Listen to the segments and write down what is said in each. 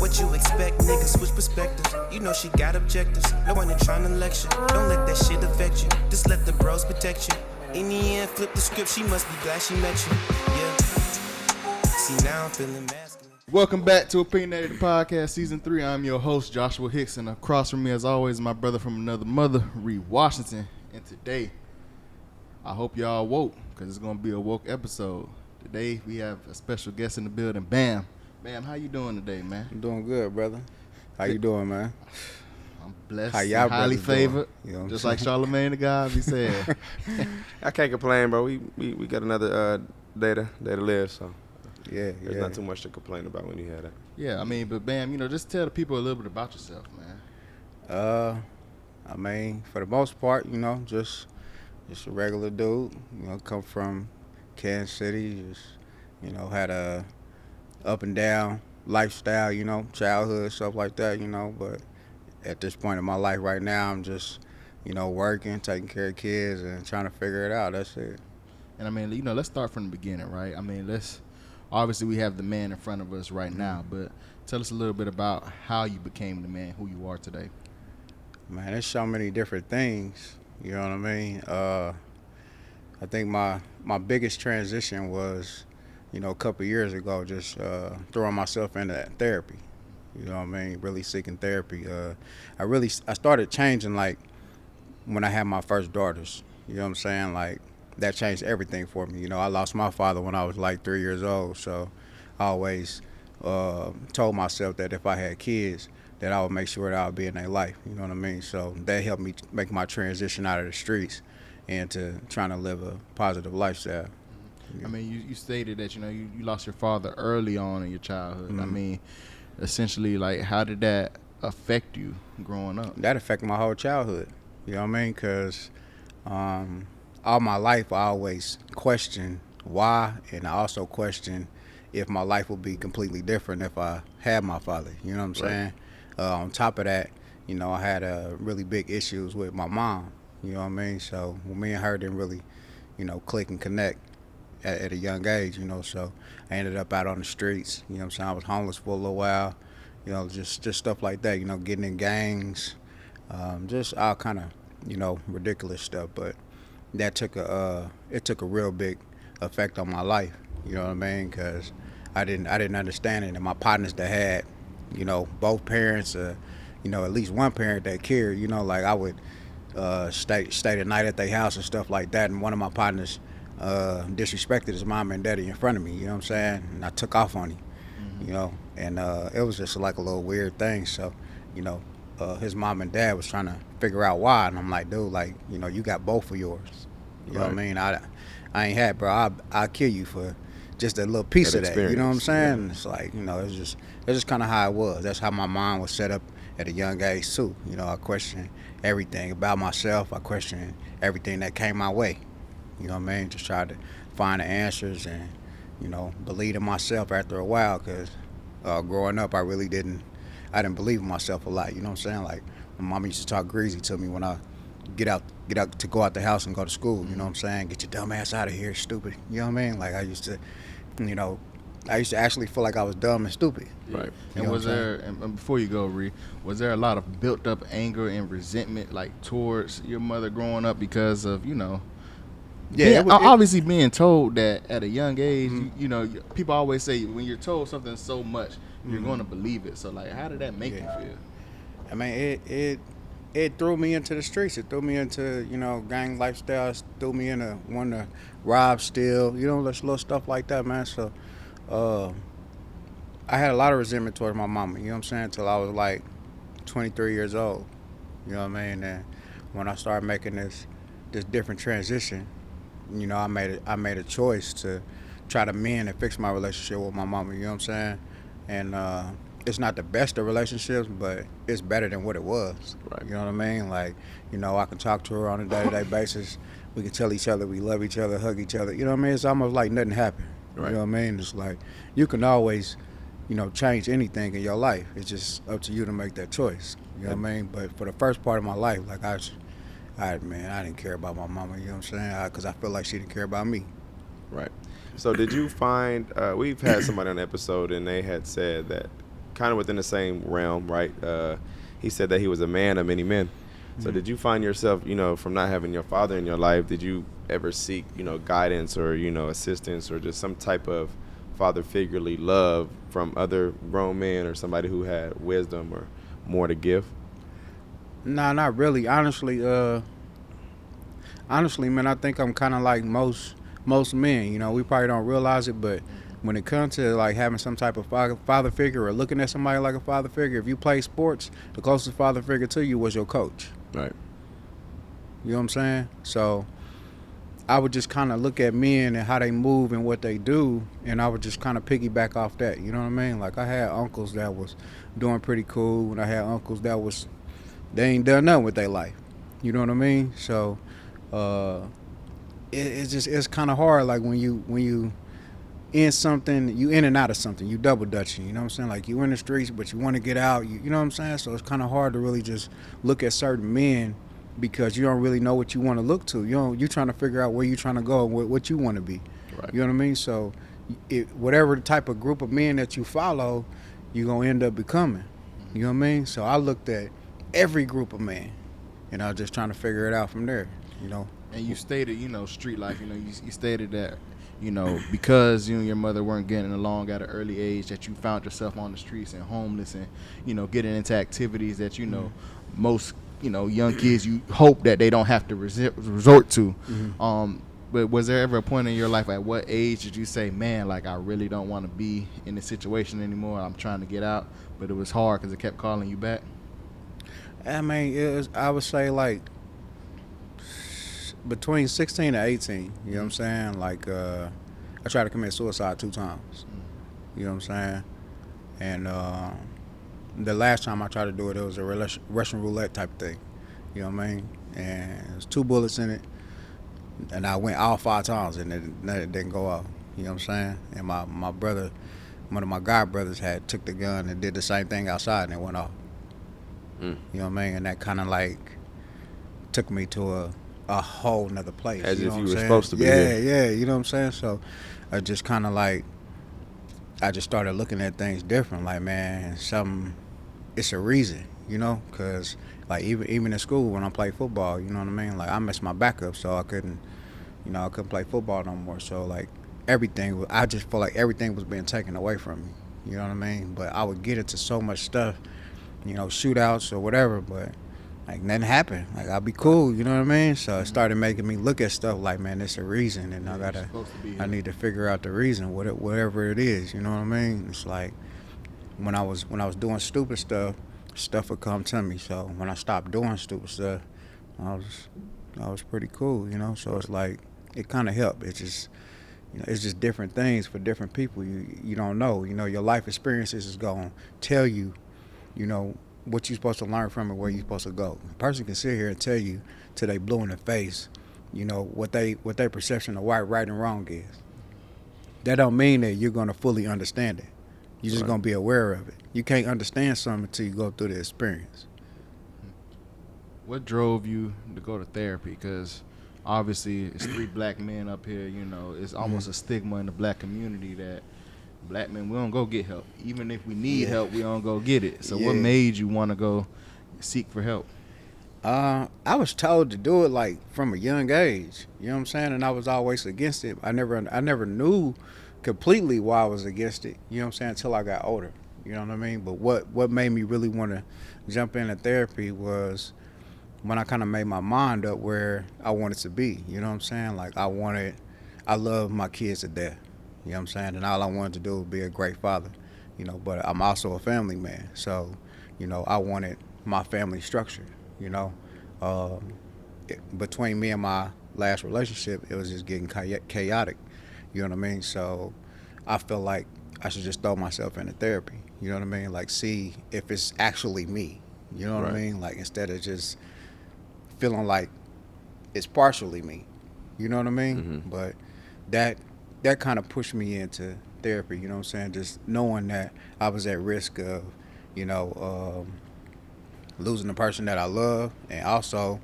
what you expect, nigga, switch perspectives. You know she got objectives, no one ain't trying to lecture. Don't let that shit affect you, just let the bros protect you. In the end, flip the script, she must be glad she met you. Yeah. See, now I'm feeling masculine. Welcome back to Opinionated the Podcast, Season 3. I'm your host, Joshua Hicks, and across from me, as always, my brother from another mother, Ree Washington. And today, I hope y'all woke, because it's going to be a woke episode. Today, we have a special guest in the building, Bam. Bam, how you doing today, man? I'm doing good, brother. How you doing, man? I'm blessed, how y'all highly favored, you know just like Charlamagne the God be said. I can't complain, bro. We got another day to live, so yeah, there's not too much to complain about when you had that. Yeah, I mean, but Bam, just tell the people a little bit about yourself, man. I mean, for the most part, just a regular dude. Come from Kansas City. Just had a up and down lifestyle. Childhood stuff like that. But at this point in my life right now, I'm just working, taking care of kids, and trying to figure it out. That's it. And I mean, let's start from the beginning, right? I mean, obviously we have the man in front of us right now, but tell us a little bit about how you became the man who you are today. Man, there's so many different things, you know what I mean? I think my biggest transition was, a couple of years ago, just throwing myself into therapy, you know what I mean? Really seeking therapy. I started changing, like, when I had my first daughters, you know what I'm saying? Like, that changed everything for me. I lost my father when I was like 3 years old, so I always told myself that if I had kids, that I would make sure that I would be in their life, you know what I mean? So that helped me make my transition out of the streets and to trying to live a positive lifestyle. I mean, you stated that, you lost your father early on in your childhood. Mm-hmm. I mean, essentially, like, how did that affect you growing up? That affected my whole childhood, you know what I mean? Because all my life, I always questioned why, and I also questioned if my life would be completely different if I had my father, you know what I'm saying? On top of that, I had really big issues with my mom, you know what I mean? So me and her didn't really, click and connect at a young age, so I ended up out on the streets, you know what I'm saying? I was homeless for a little while, just stuff like that, getting in gangs, just all kind of, ridiculous stuff, but that took a real big effect on my life, you know what I mean? Because I didn't understand it, and my partners that had, both parents, at least one parent that cared, like I would stay the night at their house and stuff like that, and one of my partners disrespected his mom and daddy in front of me, you know what I'm saying? And I took off on him, and it was just like a little weird thing. So, his mom and dad was trying to figure out why, and I'm like, dude, like, you got both of yours, you know what I mean? I ain't had, bro. I'll kill you for just a little piece of that, you know what I'm saying? Yeah. It's like, it's just kind of how it was. That's how my mind was set up at a young age too. I questioned everything about myself. I questioned everything that came my way. You know what I mean? Just tried to find the answers and, believe in myself after a while, because growing up, I didn't believe in myself a lot. You know what I'm saying? Like, my mom used to talk greasy to me when I get out to go out the house and go to school. You know what I'm saying? Get your dumb ass out of here, stupid. You know what I mean? Like, I used to actually feel like I was dumb and stupid. Right. And and before you go, Ree, was there a lot of built up anger and resentment, like, towards your mother growing up because of, Yeah, obviously being told that at a young age, people always say when you're told something so much, you're going to believe it. So, like, how did that make you feel? I mean, it threw me into the streets. It threw me into, gang lifestyles, threw me into wanting to rob, steal, just little stuff like that, man. So, I had a lot of resentment towards my mama, you know what I'm saying, until I was like 23 years old, you know what I mean? And when I started making this different transition, I made a choice to try to mend and fix my relationship with my mama, you know what I'm saying? And it's not the best of relationships, but it's better than what it was. Right. You know what I mean? Like, I can talk to her on a day-to-day basis. We can tell each other we love each other, hug each other. You know what I mean? It's almost like nothing happened. Right. You know what I mean? It's like you can always, change anything in your life. It's just up to you to make that choice. You know what I mean? But for the first part of my life, like, I didn't care about my mama, you know what I'm saying? Because I feel like she didn't care about me. Right. So did you find, we've had somebody on the episode and they had said that kind of within the same realm, right? He said that he was a man of many men. So did you find yourself, from not having your father in your life, did you ever seek, guidance or, assistance or just some type of father figurely love from other grown men or somebody who had wisdom or more to give? Nah, not really. Honestly, man, I think I'm kind of like most men. We probably don't realize it, but when it comes to like having some type of father figure or looking at somebody like a father figure, if you play sports, the closest father figure to you was your coach. Right. You know what I'm saying? So I would just kind of look at men and how they move and what they do, and I would just kind of piggyback off that. You know what I mean? Like I had uncles that was doing pretty cool, and I had uncles that they ain't done nothing with their life. You know what I mean? So it's kind of hard. Like when you in something, you in and out of something, you double dutching. You know what I'm saying? Like you in the streets, but you want to get out. You know what I'm saying? So it's kind of hard to really just look at certain men because you don't really know what you want to look to. You're trying to figure out where you're trying to go and what you want to be. Right. You know what I mean? So whatever the type of group of men that you follow, you're going to end up becoming. You know what I mean? So I looked at every group of men, and I was just trying to figure it out from there, And you stated, street life, you stated that, because you and your mother weren't getting along at an early age, that you found yourself on the streets and homeless and, getting into activities that, most, young kids, you hope that they don't have to resort to. But was there ever a point in your life, at what age did you say, man, like I really don't want to be in this situation anymore, I'm trying to get out, but it was hard because it kept calling you back? I mean, I would say like between 16 and 18, you know what I'm saying? Like, I tried to commit suicide 2 times, you know what I'm saying? And the last time I tried to do it, it was a Russian roulette type thing, you know what I mean? And it was 2 bullets in it, and I went all 5 times, and it didn't go off, you know what I'm saying? And my brother, one of my god brothers took the gun and did the same thing outside, and it went off. You know what I mean? And that kind of like took me to a whole nother place. As if you were saying? supposed to be here. Yeah, you know what I'm saying? So I just kind of like, I just started looking at things different. Like, man, it's a reason, because like even in school when I played football, you know what I mean? Like I messed my back up, so I couldn't play football no more. So like I just felt like everything was being taken away from me. You know what I mean? But I would get into so much stuff, shootouts or whatever, but like nothing happened. Like I'll be cool, you know what I mean? So it started making me look at stuff like, man, there's a reason, and I need to figure out the reason, whatever it is, you know what I mean? It's like when I was doing stupid stuff would come to me. So when I stopped doing stupid stuff, I was pretty cool, So it's like it kind of helped. It's just it's just different things for different people. You don't know. Your life experiences is gonna tell you, what you're supposed to learn from it, where you're supposed to go. A person can sit here and tell you till they blue in the face, what their perception of right and wrong is. That don't mean that you're gonna fully understand it. You're just gonna be aware of it. You can't understand something until you go through the experience. What drove you to go to therapy? Because obviously it's 3 black men up here, it's almost a stigma in the black community that black men, we don't go get help. Even if we need help, we don't go get it. So what made you want to go seek for help? I was told to do it like from a young age, you know what I'm saying? And I was always against it. I never knew completely why I was against it, you know what I'm saying, until I got older, you know what I mean? But what made me really want to jump into therapy was when I kind of made my mind up where I wanted to be, you know what I'm saying? Like I love my kids to death, you know what I'm saying? And all I wanted to do was be a great father, but I'm also a family man. So, I wanted my family structure, between me and my last relationship, it was just getting chaotic, you know what I mean? So I felt like I should just throw myself into therapy, you know what I mean? Like see if it's actually me, you know what I mean? Like instead of just feeling like it's partially me, you know what I mean? Mm-hmm. But that kind of pushed me into therapy, you know what I'm saying? Just knowing that I was at risk of, losing the person that I love, and also,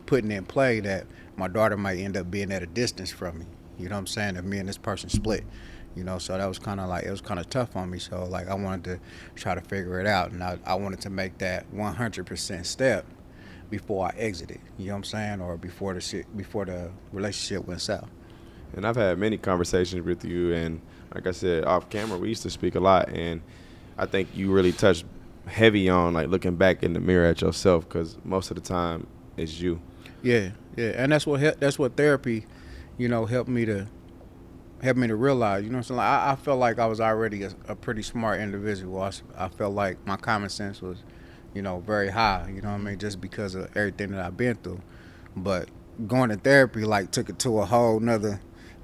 putting in play that my daughter might end up being at a distance from me, you know what I'm saying? If me and this person split, You know, so that was kind of like, it was kind of tough on me. So like I wanted to try to figure it out, and I wanted to make that 100% step before I exited. You know what I'm saying? Or before the relationship went south. And I've had many conversations with you, and like I said, off camera, we used to speak a lot, and I think you really touched heavy on like looking back in the mirror at yourself, because most of the time it's you. Yeah, and that's what therapy, you know, helped me to realize. You know what I'm saying? Like, I felt like I was already a pretty smart individual. I felt like my common sense was, you know, very high. You know what I mean? Just because of everything that I've been through. But going to therapy like took it to a whole nother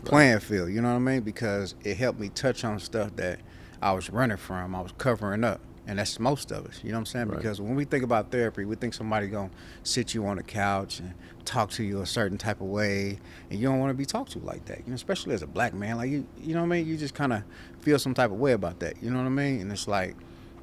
playing field. You know what I mean? Because it helped me touch on stuff that I was running from. I was covering up. And that's most of us, you know what I'm saying? Right. Because when we think about therapy, we think somebody gonna sit you on the couch and talk to you a certain type of way, and you don't want to be talked to like that. You know, especially as a black man, like you know what I mean? You just kind of feel some type of way about that. You know what I mean? And it's like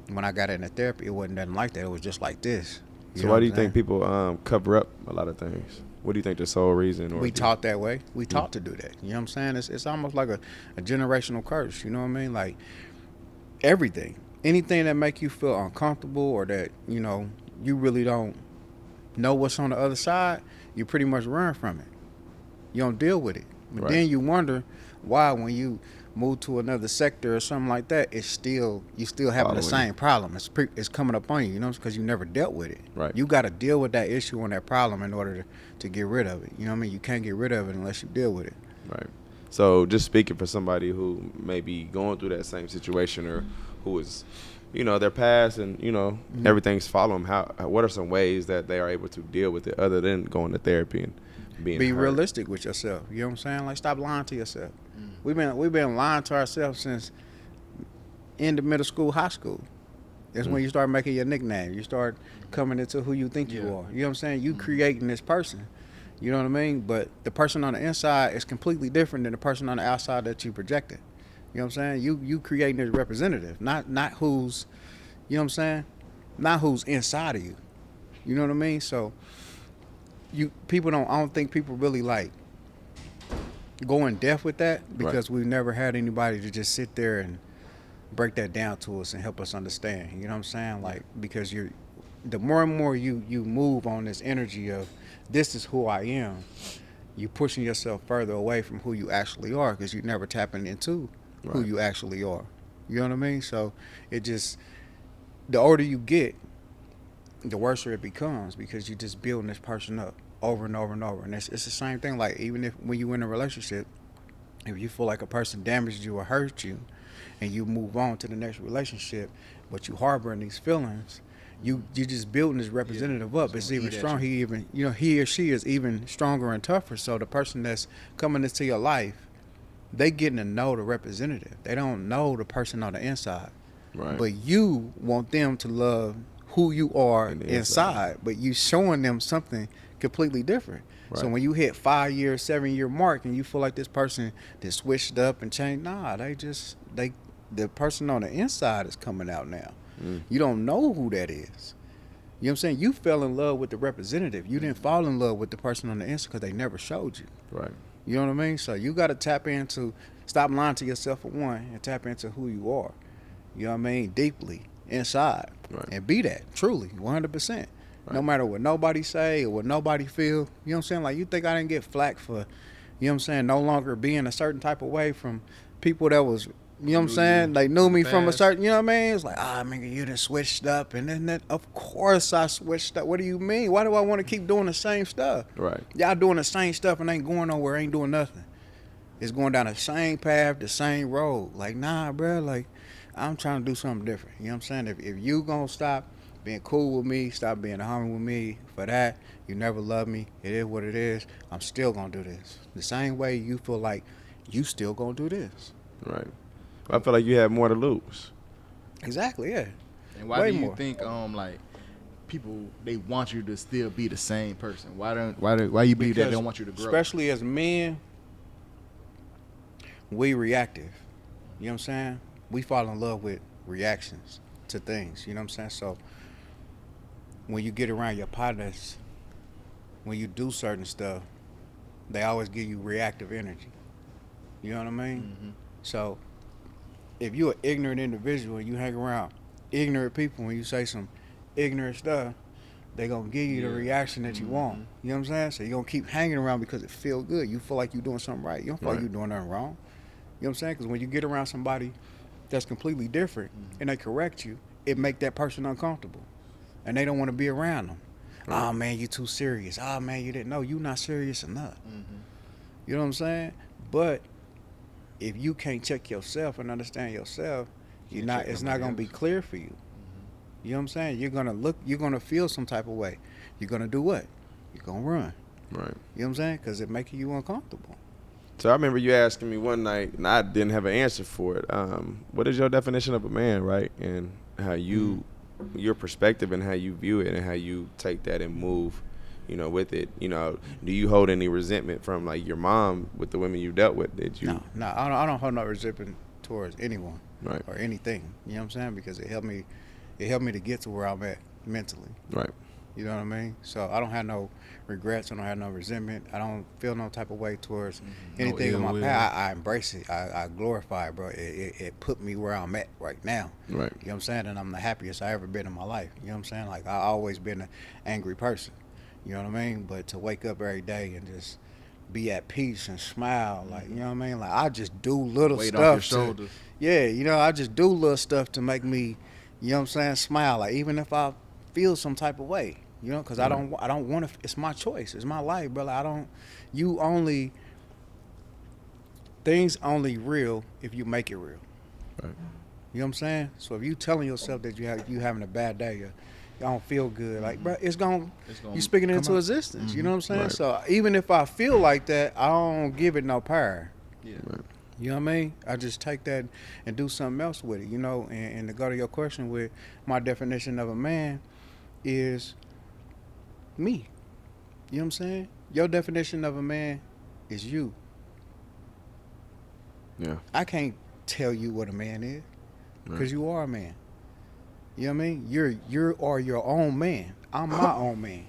when I got into therapy, it wasn't nothing like that. It was just like this. So why do you think people cover up a lot of things? What do you think the sole reason? Or we taught that way. We taught to do that. You know what I'm saying? It's almost like a generational curse. You know what I mean? Like everything. Anything that make you feel uncomfortable, or that, you know, you really don't know what's on the other side, you pretty much run from it. You don't deal with it. But then you wonder why when you move to another sector or something like that, you still having the same problem. It's coming up on you, you know, because you never dealt with it. Right. You got to deal with that issue and that problem in order to get rid of it. You know what I mean? You can't get rid of it unless you deal with it. Right. So just speaking for somebody who may be going through that same situation, or who is, you know, their past and, you know, everything's following them, what are some ways that they are able to deal with it other than going to therapy and being Be hurt? realistic with yourself. You know what I'm saying? Like, stop lying to yourself. We've been lying to ourselves since end of middle school, high school. That's when you start making your nickname. You start coming into who you think you are. You know what I'm saying? You creating this person. You know what I mean? But the person on the inside is completely different than the person on the outside that you projected. You know what I'm saying? You creating this representative, not who's, you know what I'm saying? Not who's inside of you. You know what I mean? So I don't think people really like go in depth with that, because we've never had anybody to just sit there and break that down to us and help us understand. You know what I'm saying? Like, because the more and more you move on this energy of this is who I am, you're pushing yourself further away from who you actually are, because you're never tapping into who you actually are. You know what I mean? So it just, the older you get, the worse it becomes, because you're just building this person up over and over and over. And it's the same thing. Like, even if when you in a relationship, if you feel like a person damaged you or hurt you, and you move on to the next relationship, but you harboring these feelings, you just building this representative up. It's even strong. He or she is even stronger and tougher. So the person that's coming into your life, they getting to know the representative. They don't know the person on the inside. Right. But you want them to love who you are inside, but you showing them something completely different. Right. So when you hit 5 year, 7 year mark, and you feel like this person just switched up and changed, the person on the inside is coming out now. You don't know who that is. You know what I'm saying? You fell in love with the representative. You didn't fall in love with the person on the inside because they never showed you. Right. You know what I mean? So you got to stop lying to yourself for one, and tap into who you are. You know what I mean? Deeply inside. Right. And be that, truly, 100%. Right. No matter what nobody say or what nobody feel. You know what I'm saying? Like, you think I didn't get flack for, you know what I'm saying, no longer being a certain type of way from people that was, you know what I'm saying? They knew me from a certain, you know what I mean? It's like, nigga, you done switched up. And then of course I switched up. What do you mean? Why do I want to keep doing the same stuff? Right. Y'all doing the same stuff and ain't going nowhere, ain't doing nothing. It's going down the same path, the same road. Like, nah, bro, like, I'm trying to do something different. You know what I'm saying? If you gonna stop being cool with me, stop being a homie with me, for that, you never love me, it is what it is, I'm still gonna do this. The same way you feel like you still gonna do this. Right. I feel like you have more to lose. Exactly, yeah. And why do you think like people, they want you to still be the same person? Why you believe that they don't want you to grow? Especially as men, we reactive. You know what I'm saying? We fall in love with reactions to things. You know what I'm saying? So when you get around your partners, when you do certain stuff, they always give you reactive energy. You know what I mean? Mm-hmm. So if you're an ignorant individual and you hang around ignorant people and you say some ignorant stuff, they gonna give you the reaction that you want. You know what I'm saying? So you're gonna keep hanging around because it feel good. You feel like you're doing something right. You don't feel like you're doing nothing wrong. You know what I'm saying? Because when you get around somebody that's completely different and they correct you, it make that person uncomfortable. And they don't want to be around them. Oh man, you too serious. Oh man, you didn't know. You not serious enough. You know what I'm saying? But if you can't check yourself and understand yourself, it's not gonna be clear for you. You know what I'm saying? You're gonna feel some type of way. You're gonna do what? You're gonna run. Right. You know what I'm saying? Because it making you uncomfortable. So I remember you asking me one night, and I didn't have an answer for it. What is your definition of a man, right? And how your perspective and how you view it and how you take that and move, with it. Do you hold any resentment from like your mom with the women you dealt with? Did you? No, I don't hold no resentment towards anyone Right. or anything. You know what I'm saying? Because it helped me to get to where I'm at mentally. Right. You know what I mean? So I don't have no regrets. I don't have no resentment. I don't feel no type of way towards anything in my past. I embrace it. I glorify it, bro. It put me where I'm at right now. Right. You know what I'm saying? And I'm the happiest I ever been in my life. You know what I'm saying? Like, I always been an angry person. You know what I mean? But to wake up every day and just be at peace and smile, like, you know what I mean? Like, I just do little Weight stuff. off your shoulders. I just do little stuff to make me, you know what I'm saying, smile. Like, even if I feel some type of way. You know, because I don't want to. It's my choice. It's my life, brother. Things only real if you make it real. Right. You know what I'm saying? So if you telling yourself that you having a bad day, you don't feel good, like, bro, it's gonna you speaking it into existence. You know what I'm saying? Right. So even if I feel like that, I don't give it no power. Yeah. Right. You know what I mean? I just take that and do something else with it. And to go to your question with my definition of a man is me. You know what I'm saying? Your definition of a man is you. Yeah. I can't tell you what a man is because you are a man. You know what I mean? You are your own man. I'm my own man.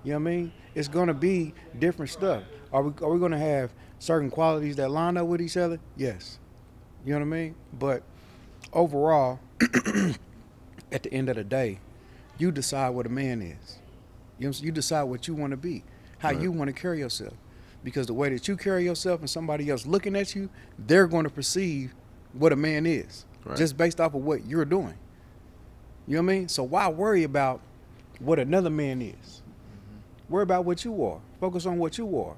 You know what I mean? It's gonna be different stuff. Are we gonna have certain qualities that line up with each other? Yes. You know what I mean? But overall, at the end of the day, you decide what a man is. You decide what you want to be, how you want to carry yourself. Because the way that you carry yourself and somebody else looking at you, they're going to perceive what a man is, just based off of what you're doing. You know what I mean? So why worry about what another man is? Worry about what you are. Focus on what you are.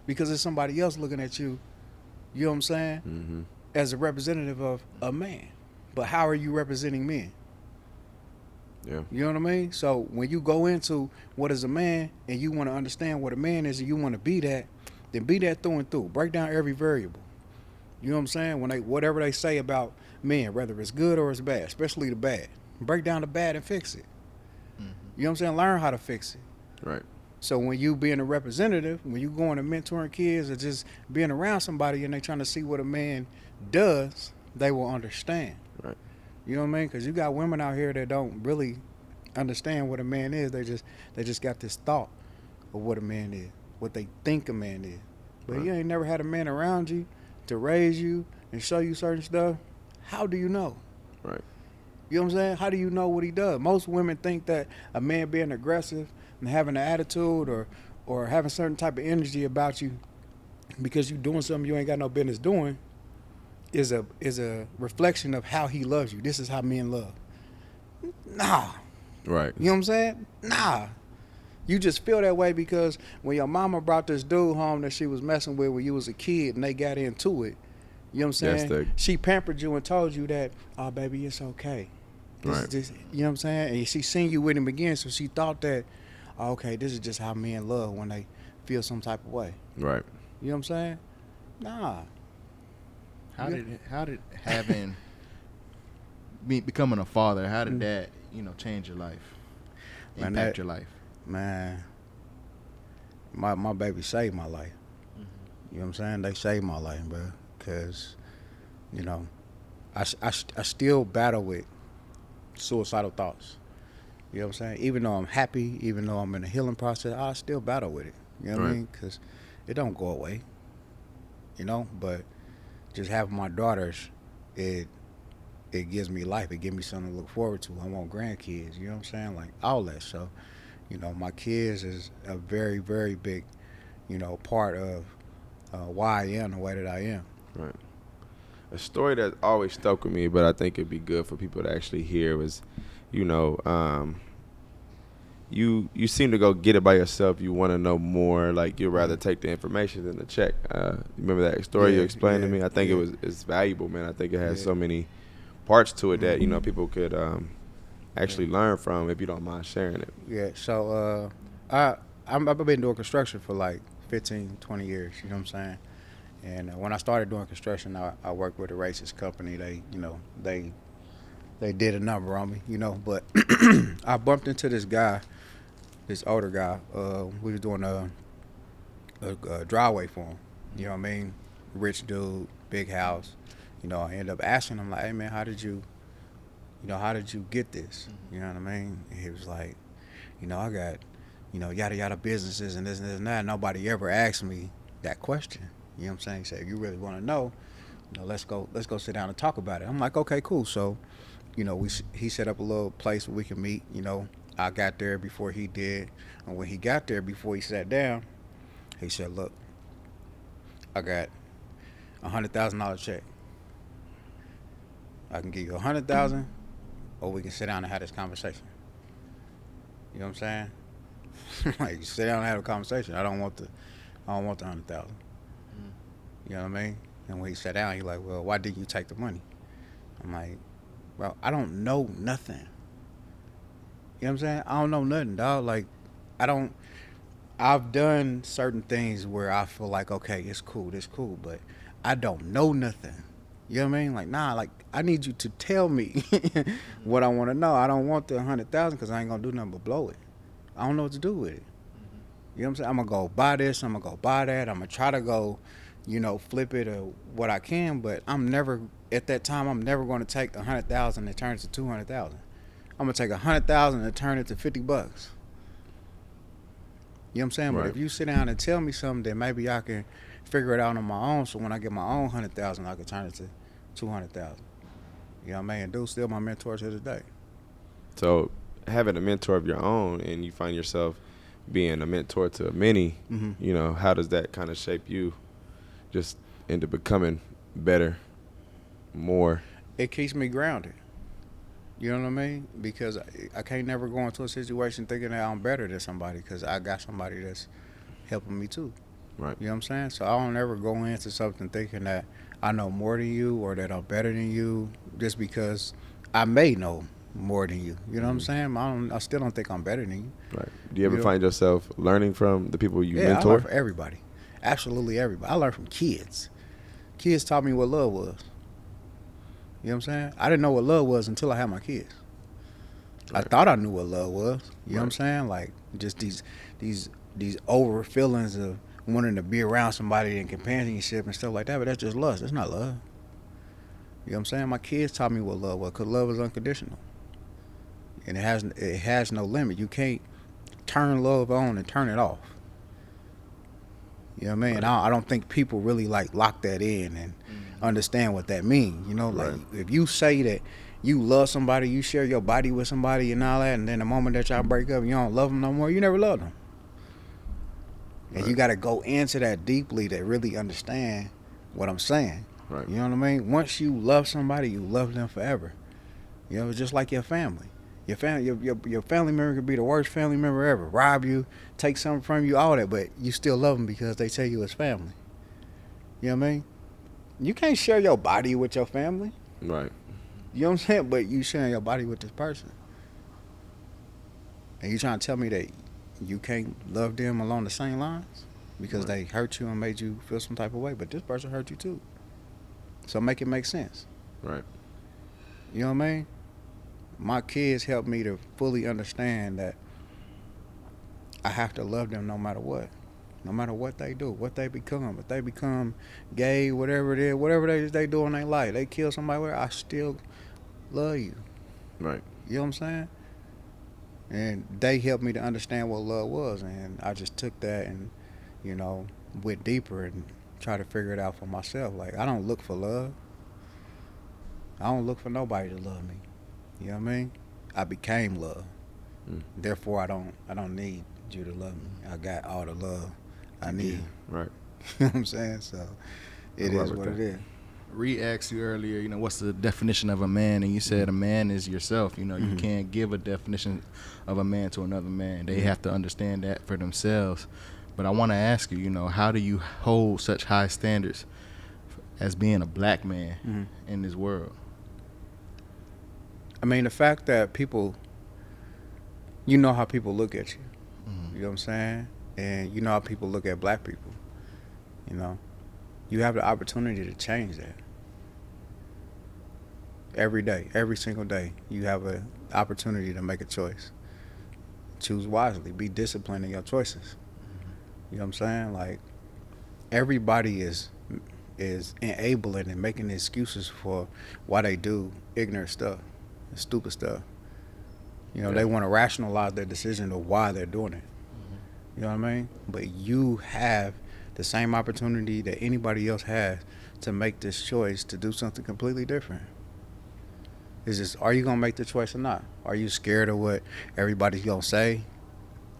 Because it's somebody else looking at you, you know what I'm saying, as a representative of a man. But how are you representing men? Yeah. You know what I mean? So when you go into what is a man and you want to understand what a man is and you want to be that, then be that through and through. Break down every variable. You know what I'm saying? Whatever they say about men, whether it's good or it's bad, especially the bad, break down the bad and fix it. You know what I'm saying? Learn how to fix it. Right. So when you being a representative, when you going to mentoring kids or just being around somebody and they trying to see what a man does, they will understand. Right. You know what I mean? Because you got women out here that don't really understand what a man is. They just got this thought of what a man is, what they think a man is. But you ain't never had a man around you to raise you and show you certain stuff. How do you know? Right. You know what I'm saying? How do you know what he does? Most women think that a man being aggressive and having an attitude or having certain type of energy about you because you doing something you ain't got no business doing is a reflection of how he loves you. This is how men love. Nah. Right. You know what I'm saying? Nah. You just feel that way because when your mama brought this dude home that she was messing with when you was a kid and they got into it, you know what I'm saying? She pampered you and told you that, oh, baby, it's okay. This, you know what I'm saying? And she seen you with him again, so she thought that, oh, okay, this is just how men love when they feel some type of way. Right. You know what I'm saying? Nah. How did having becoming a father, how did that, change your life? Impact your life? Man, my baby saved my life. You know what I'm saying? They saved my life, bro. Because, I still battle with suicidal thoughts. You know what I'm saying? Even though I'm happy, even though I'm in a healing process, I still battle with it. You know what I mean? Because it don't go away. But just having my daughters, it it gives me life. It gives me something to look forward to. I want grandkids. You know what I'm saying? Like all that. So, my kids is a very, very big, part of why I am the way that I am. Right. A story that always stuck with me, but I think it'd be good for people to actually hear was, you seem to go get it by yourself. You want to know more. Like you'd rather take the information than the check. Remember that story you explained to me? I think it's valuable, man. I think it has so many parts to it that people could actually learn from if you don't mind sharing it. Yeah. So I've been doing construction for like 15, 20 years. You know what I'm saying? And when I started doing construction, I worked with a racist company. They did a number on me, But I bumped into this guy, this older guy. We was doing a driveway for him. You know what I mean? Rich dude, big house. I ended up asking him like, "Hey man, how did you get this?" You know what I mean? And he was like, "I got, yada yada businesses and this and that." Nobody ever asked me that question. You know what I'm saying? He said, "If you really want to know, let's go sit down and talk about it." I'm like, "Okay, cool." So, he set up a little place where we can meet. I got there before he did, and when he got there, before he sat down, he said, "Look, I got $100,000 check. I can give you $100,000, or we can sit down and have this conversation." You know what I'm saying? Like, sit down and have a conversation. I don't want the $100,000. You know what I mean? And when he sat down, he like, "Well, why didn't you take the money?" I'm like, "Bro, I don't know nothing." You know what I'm saying? I don't know nothing, dog. Like, I've done certain things where I feel like, okay, it's cool, but I don't know nothing. You know what I mean? Like, nah, like, I need you to tell me what I want to know. I don't want the $100,000 because I ain't going to do nothing but blow it. I don't know what to do with it. You know what I'm saying? I'm going to go buy this. I'm going to go buy that. I'm going to try to go, flip it or what I can. But at that time, I'm never going to take $100,000 and turn it to $200,000. I'm going to take $100,000 and turn it to $50. You know what I'm saying? Right. But if you sit down and tell me something, then maybe I can figure it out on my own. So when I get my own $100,000, I can turn it to $200,000. You know what I mean? And dude's still my mentor to this day. So having a mentor of your own, and you find yourself being a mentor to many, how does that kind of shape you just into becoming better, more? It keeps me grounded. You know what I mean? Because I can't never go into a situation thinking that I'm better than somebody, because I got somebody that's helping me too. Right. You know what I'm saying? So I don't ever go into something thinking that I know more than you or that I'm better than you just because I may know more than you. You know what I'm saying? I still don't think I'm better than you. Right. Do you ever find yourself learning from the people you mentor? I learn from everybody. Absolutely everybody. I learn from kids. Kids taught me what love was. You know what I'm saying? I didn't know what love was until I had my kids. Right. I thought I knew what love was. You know what I'm saying? Like, just these over feelings of wanting to be around somebody and companionship and stuff like that, but that's just lust. That's not love. You know what I'm saying? My kids taught me what love was, because love is unconditional. And it has no limit. You can't turn love on and turn it off. You know what I mean? Right. I don't think people really like lock that in and understand what that means. Like if you say that you love somebody, you share your body with somebody and all that, and then the moment that y'all break up, you don't love them no more, you never loved them. And you got to go into that deeply to really understand what I'm saying. Right. You know what I mean? Once you love somebody, you love them forever. It's just like your family. Your family member could be the worst family member ever, rob you, take something from you, all that, but you still love them because they tell you it's family. You know what I mean? You can't share your body with your family. Right. You know what I'm saying? But you sharing your body with this person. And you trying to tell me that you can't love them along the same lines because they hurt you and made you feel some type of way, but this person hurt you too. So make it make sense. Right. You know what I mean? My kids helped me to fully understand that I have to love them no matter what. No matter what they do, what they become. If they become gay, whatever it is, whatever they do in their life, they kill somebody, I still love you. Right. You know what I'm saying? And they helped me to understand what love was, and I just took that and, went deeper and tried to figure it out for myself. Like, I don't look for love. I don't look for nobody to love me. You know what I mean? I became love. Therefore, I don't need you to love me. I got all the love I need. Right. You know what I'm saying? So it is what it is. Ree asked you earlier, what's the definition of a man? And you said a man is yourself. You can't give a definition of a man to another man. They have to understand that for themselves. But I want to ask you, how do you hold such high standards as being a black man in this world? I mean, the fact that people, how people look at you. You know what I'm saying? And you know how people look at black people. You have the opportunity to change that. Every day, every single day, you have an opportunity to make a choice. Choose wisely. Be disciplined in your choices. You know what I'm saying? Like, everybody is enabling and making excuses for why they do ignorant stuff, stupid stuff. They want to rationalize their decision of why they're doing it. You know what I mean? But you have the same opportunity that anybody else has to make this choice to do something completely different. It's just, are you going to make the choice or not? Are you scared of what everybody's going to say?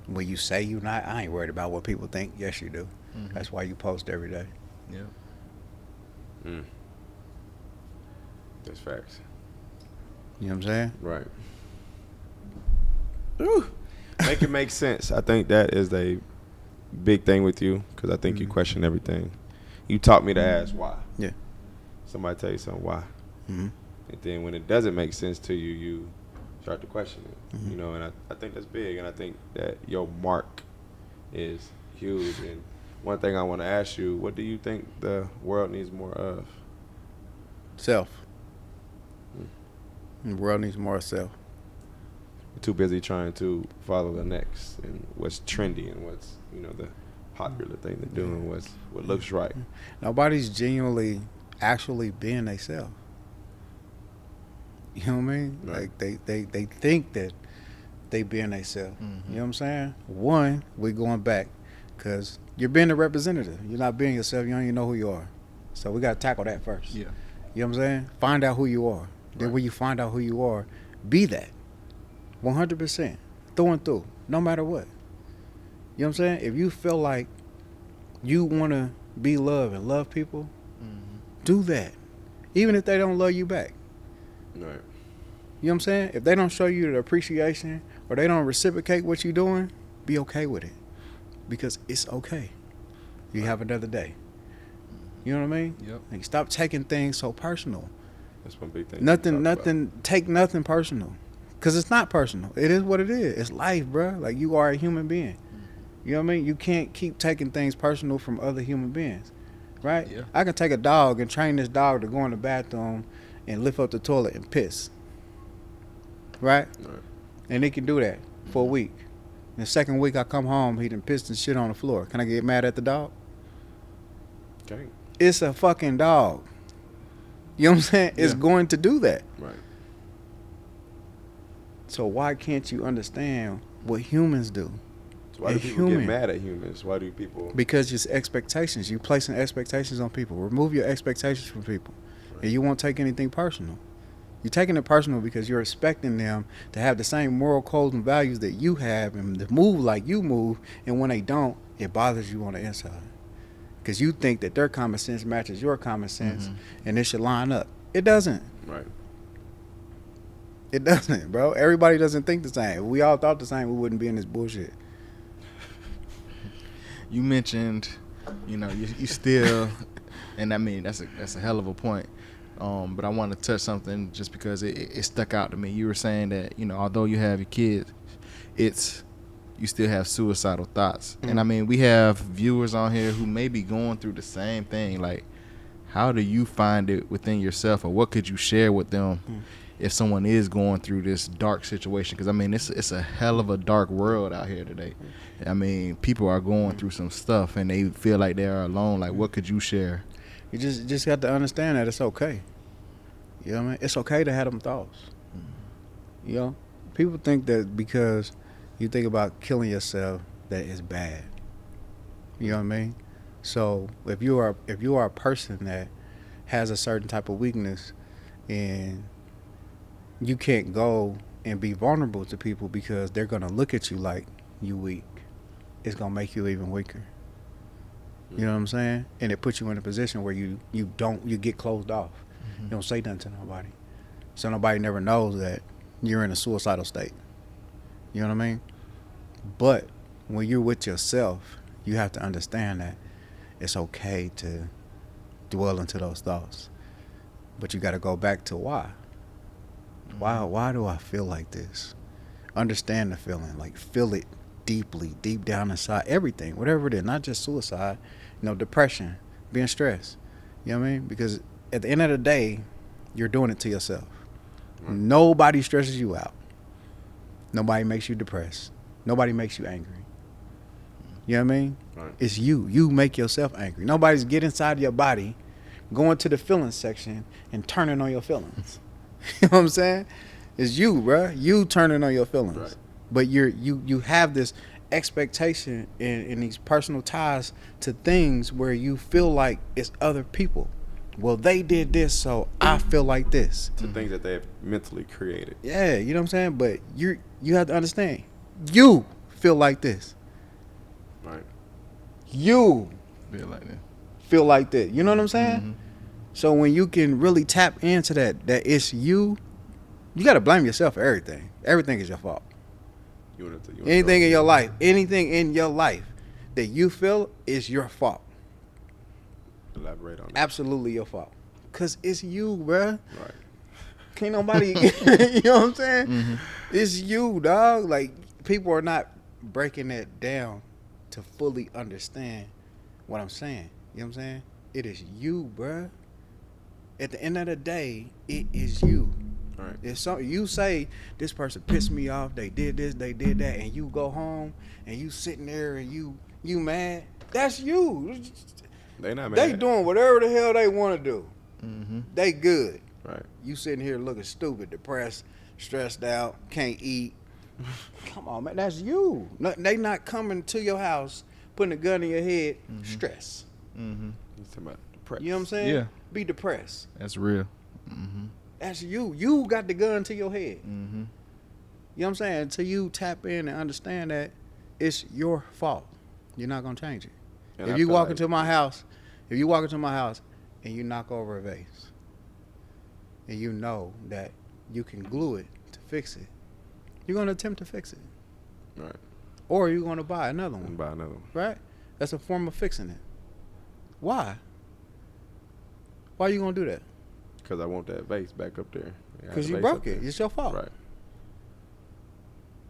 When you say you're not, I ain't worried about what people think. Yes, you do. That's why you post every day. Yeah. That's facts. You know what I'm saying? Right. Ooh. Make it make sense. I think that is a big thing with you, because I think you question everything. You taught me to ask why. Yeah. Somebody tell you something, why? And then when it doesn't make sense to you, you start to question it. And I think that's big, and I think that your mark is huge. And one thing I want to ask you, what do you think the world needs more of? Self. The world needs more self. We're too busy trying to follow the next and what's trendy and what's, the popular thing to do and what looks right. Nobody's genuinely actually being themselves. You know what I mean? Right. Like they think that they being themselves. You know what I'm saying? One, we're going back because you're being a representative. You're not being yourself. You don't even know who you are. So we got to tackle that first. Yeah. You know what I'm saying? Find out who you are. Then when you find out who you are, be that. 100%. Through and through. No matter what. You know what I'm saying? If you feel like you want to be loved and love people, do that. Even if they don't love you back. Right. You know what I'm saying? If they don't show you the appreciation or they don't reciprocate what you're doing, be okay with it. Because it's okay. You have another day. You know what I mean? Yep. Like, stop taking things so personal. That's one big thing. Take nothing personal. Because it's not personal. It is what it is. It's life, bro. Like, you are a human being. You know what I mean? You can't keep taking things personal from other human beings. Right? Yeah. I can take a dog and train this dog to go in the bathroom and lift up the toilet and piss. Right? And it can do that for a week. And the second week I come home, he done pissed and shit on the floor. Can I get mad at the dog? Okay. It's a fucking dog. You know what I'm saying? It's going to do that. Right. So why can't you understand what humans do? So why do people get mad at humans? Why do people? Because it's expectations. You placing expectations on people. Remove your expectations from people. Right. And you won't take anything personal. You're taking it personal because you're expecting them to have the same moral codes and values that you have and to move like you move. And when they don't, it bothers you on the inside. Because you think that their common sense matches your common sense and it should line up. It doesn't. Right. It doesn't, bro. Everybody doesn't think the same. If we all thought the same, we wouldn't be in this bullshit. You mentioned, you still, and I mean that's a hell of a point. But I want to touch something just because it stuck out to me. You were saying that although you have your kids, you still have suicidal thoughts. And I mean, we have viewers on here who may be going through the same thing. Like, how do you find it within yourself, or what could you share with them if someone is going through this dark situation? Because I mean, it's a hell of a dark world out here today. I mean, people are going through some stuff and they feel like they are alone. Like, what could you share? You just got to understand that it's okay. You know what I mean? It's okay to have them thoughts. You know, people think that because you think about killing yourself, that is bad. You know what I mean? So if you are a person that has a certain type of weakness, And you can't go and be vulnerable to people because they're going to look at you like you weak. It's going to make you even weaker. You know what I'm saying? And it puts you in a position where you get closed off. You don't say nothing to nobody. So nobody never knows that you're in a suicidal state. You know what I mean? But when you're with yourself, you have to understand that it's okay to dwell into those thoughts. But you got to go back to why. Why do I feel like this? Understand the feeling. Like, feel it deeply, deep down inside. Everything, whatever it is, not just suicide, depression, being stressed. You know what I mean? Because at the end of the day, you're doing it to yourself. Nobody stresses you out. Nobody makes you depressed. Nobody makes you angry. You know what I mean? Right. It's you. You make yourself angry. Nobody's get inside your body, going to the feelings section and turning on your feelings. You know what I'm saying? It's you, bruh. You turning on your feelings. Right. But you have this expectation in these personal ties to things where you feel like it's other people. Well, they did this, so I feel like this. To things that they've mentally created. Yeah, you know what I'm saying? But you have to understand, you feel like this. Right. You feel like that. You know what I'm saying? Mm-hmm. So when you can really tap into that it's you got to blame yourself for everything. Everything is your fault. Anything in your life that you feel is your fault. Elaborate on that. Absolutely your fault. Because it's you, bruh. Right. Can't nobody, you know what I'm saying? Mm-hmm. It's you, dog. Like, people are not breaking that down to fully understand what I'm saying. You know what I'm saying? It is you, bruh. At the end of the day, it is you. Right. If you say, this person pissed me off, they did this, they did that, and you go home and you sitting there and you mad, that's you. They not mad. They doing whatever the hell they want to do. Mm-hmm. They good. Right. You sitting here looking stupid, depressed, stressed out, can't eat. Come on, man. That's you. No, they not coming to your house, putting a gun in your head, stress. Mm-hmm. You talking about depressed. You know what I'm saying? Yeah. Be depressed. That's real. Mm-hmm. That's you. You got the gun to your head. Mm-hmm. You know what I'm saying? Until you tap in and understand that it's your fault, you're not going to change it. And If you walk into my house and you knock over a vase, and you know that you can glue it to fix it, you're going to attempt to fix it. Right. Or you're going to buy another one. Right? That's a form of fixing it. Why? Why are you going to do that? Because I want that vase back up there. Because you broke it. It's your fault. Right.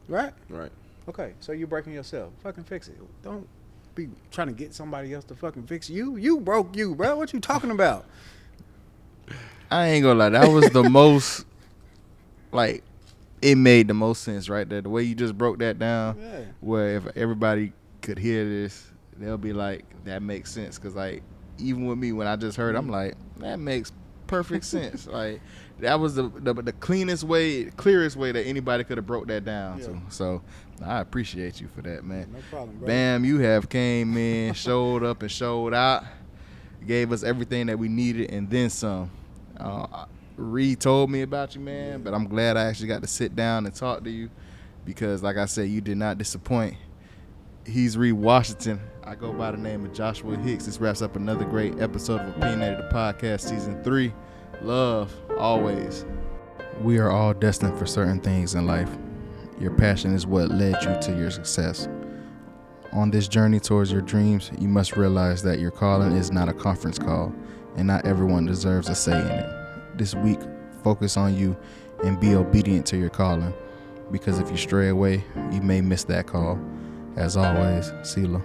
Right? Right. Okay, so you're breaking yourself. Fucking fix it. Don't be trying to get somebody else to fucking fix you. You broke you, bro. What you talking about? I ain't gonna lie. That was the most, like, it made the most sense right there. The way you just broke that down, Yeah. where if everybody could hear this, they'll be like, that makes sense. Because, like, even with me, when I just heard, I'm like, that makes perfect sense. Like, that was the clearest way that anybody could have broke that down to. So I appreciate you for that, man. No problem, bro. Bam, you have came in, showed up and showed out, gave us everything that we needed and then some. Ree told me about you, man, but I'm glad I actually got to sit down and talk to you because, like I said, you did not disappoint. He's Ree Washington. I go by the name of Joshua Hicks. This wraps up another great episode of Opinionated the Podcast, Season 3. Love, always. We are all destined for certain things in life. Your passion is what led you to your success. On this journey towards your dreams, you must realize that your calling is not a conference call, and not everyone deserves a say in it. This week, focus on you and be obedient to your calling, because if you stray away, you may miss that call. As always, Sela.